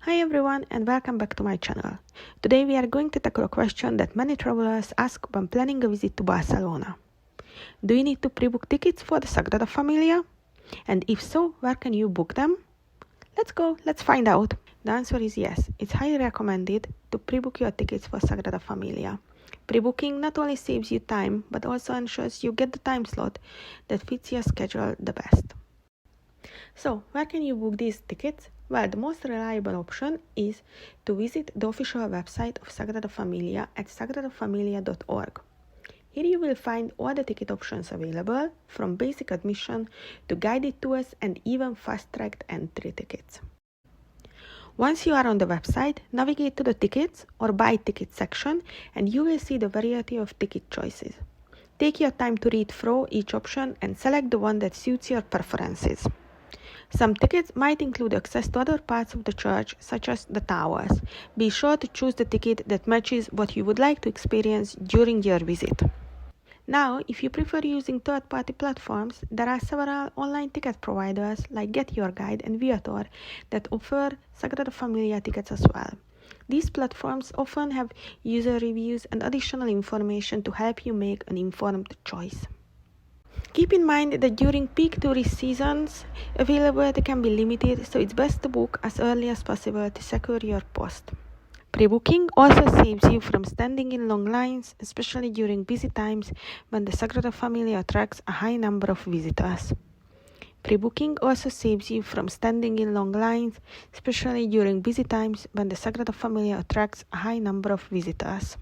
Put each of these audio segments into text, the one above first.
Hi everyone and welcome back to my channel. Today we are going to tackle a question that many travelers ask when planning a visit to Barcelona. Do you need to pre-book tickets for the Sagrada Familia? And if so, where can you book them? Let's find out. The answer is yes. It's highly recommended to pre-book your tickets for Sagrada Familia. Pre-booking not only saves you time, but also ensures you get the time slot that fits your schedule the best. So, where can you book these tickets? Well, the most reliable option is to visit the official website of Sagrada Familia at sagradafamilia.org. Here you will find all the ticket options available, from basic admission to guided tours and even fast-tracked entry tickets. Once you are on the website, navigate to the tickets or buy tickets section and you will see the variety of ticket choices. Take your time to read through each option and select the one that suits your preferences. Some tickets might include access to other parts of the church, such as the towers. Be sure to choose the ticket that matches what you would like to experience during your visit. Now, if you prefer using third-party platforms, there are several online ticket providers like Get Your Guide and Viator that offer Sagrada Familia tickets as well. These platforms often have user reviews and additional information to help you make an informed choice. Keep in mind that during peak tourist seasons, availability can be limited, so it's best to book as early as possible to secure your post. Pre-booking also saves you from standing in long lines, especially during busy times when the Sagrada Familia attracts a high number of visitors. Pre-booking also saves you from standing in long lines, especially during busy times when the Sagrada Familia attracts a high number of visitors.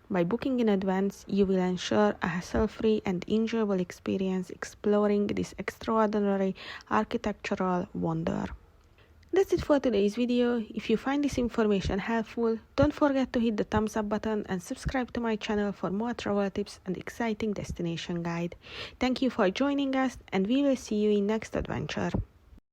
By booking in advance, you will ensure a hassle-free and enjoyable experience exploring this extraordinary architectural wonder. That's it for today's video. If you find this information helpful, don't forget to hit the thumbs up button and subscribe to my channel for more travel tips and exciting destination guide. Thank you for joining us, and we will see you in next adventure.